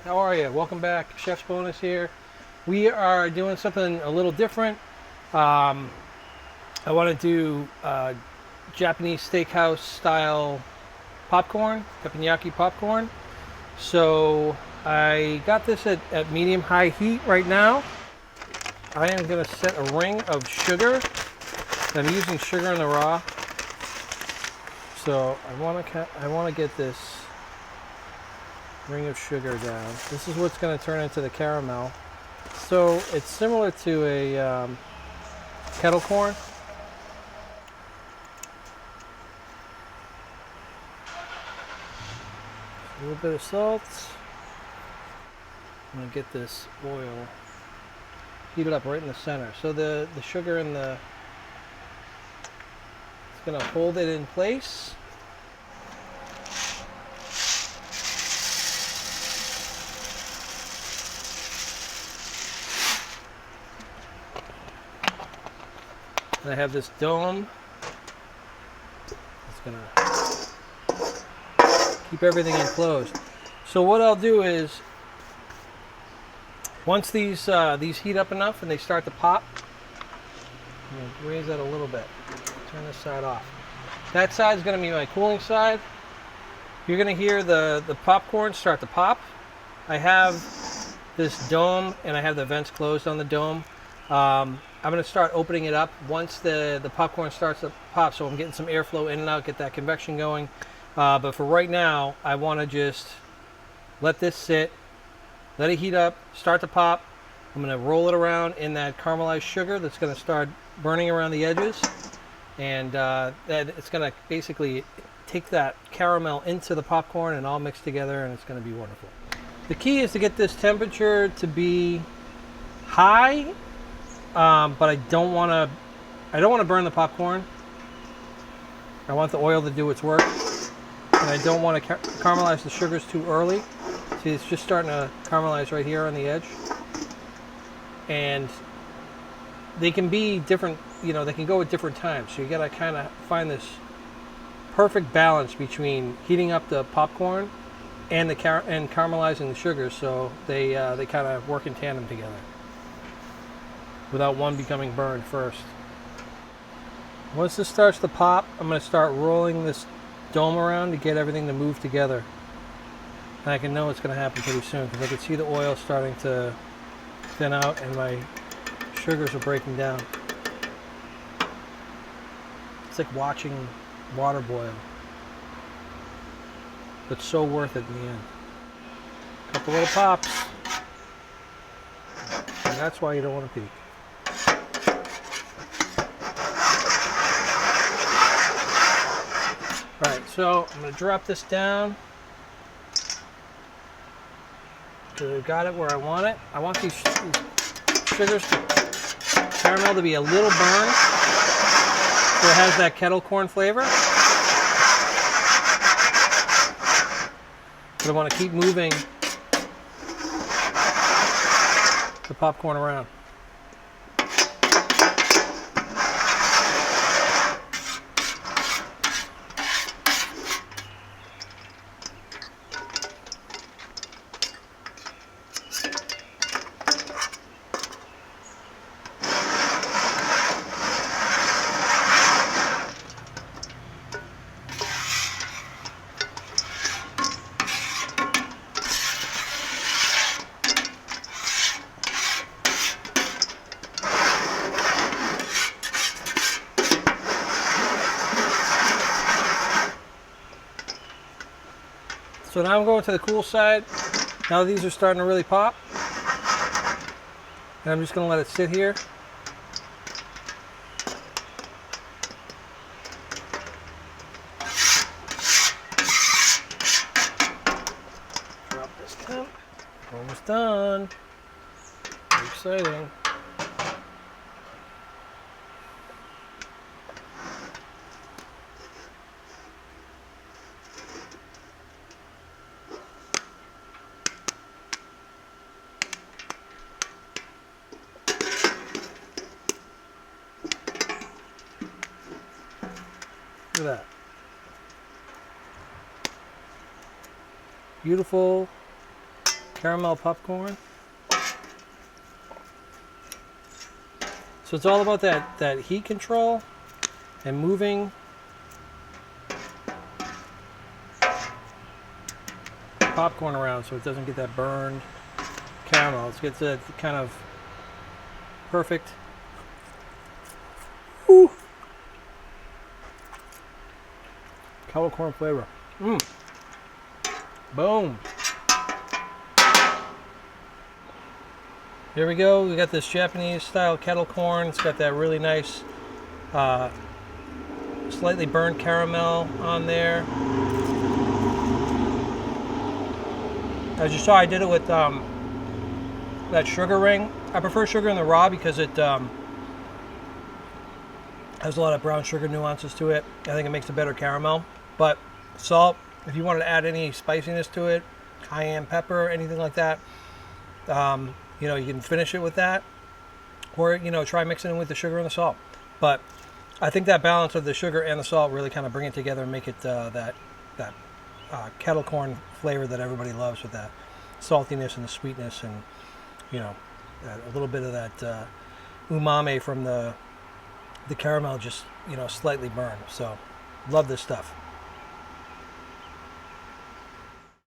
How are you? Welcome back. Chef's Bonus here. We are doing something a little different. Um, I want to do Japanese steakhouse style popcorn, teppanyaki popcorn. So I got this at medium high heat right now. I am going to set a ring of sugar. I'm using sugar in the raw. So I want to get this ring of sugar down. This is what's going to turn into the caramel. So it's similar to a kettle corn. A little bit of salt. I'm going to get this oil heated up right in the center. So the sugar and it's going to hold it in place. And I have this dome. It's going to keep everything enclosed. So what I'll do is, once these heat up enough and they start to pop, I'm going to raise that a little bit. Turn this side off. That side is going to be my cooling side. You're going to hear the popcorn start to pop. I have this dome and I have the vents closed on the dome. I'm going to start opening it up once the popcorn starts to pop, so I'm getting some airflow in and out, get that convection going. But for right now, I want to just let this sit, let it heat up, start to pop. I'm going to roll it around in that caramelized sugar that's going to start burning around the edges. And it's going to basically take that caramel into the popcorn and all mixed together, and it's going to be wonderful. The key is to get this temperature to be high. But I don't want to burn the popcorn. I want the oil to do its work, and I don't want to caramelize the sugars too early. See, it's just starting to caramelize right here on the edge, and they can be different. They can go at different times. So you got to kind of find this perfect balance between heating up the popcorn and and caramelizing the sugars, so they kind of work in tandem together, without one becoming burned first. Once this starts to pop, I'm going to start rolling this dome around to get everything to move together. And I can know it's going to happen pretty soon because I can see the oil starting to thin out and my sugars are breaking down. It's like watching water boil. But so worth it in the end. Couple little pops. And that's why you don't want to peek. Alright, so I'm going to drop this down. So I've got it where I want it. I want these sugars, caramel to be a little burned, so it has that kettle corn flavor. But I want to keep moving the popcorn around. So now I'm going to the cool side. Now these are starting to really pop. And I'm just going to let it sit here. Drop this temp. Almost done. Very exciting. Look at that. Beautiful caramel popcorn. So it's all about that heat control and moving popcorn around so it doesn't get that burned caramel. It gets a kind of perfect. Ooh. Kettle corn flavor. Boom. Here we go. We got this Japanese style kettle corn. It's got that really nice, slightly burnt caramel on there. As you saw, I did it with that sugar ring. I prefer sugar in the raw because it has a lot of brown sugar nuances to it. I think it makes a better caramel. But salt, if you wanted to add any spiciness to it, cayenne pepper, anything like that, you know, you can finish it with that, or you know, try mixing it with the sugar and the salt. But I think that balance of the sugar and the salt really kind of bring it together and make it that kettle corn flavor that everybody loves, with that saltiness and the sweetness, and you know, a little bit of that umami from the caramel, just you know, slightly burned. So love this stuff.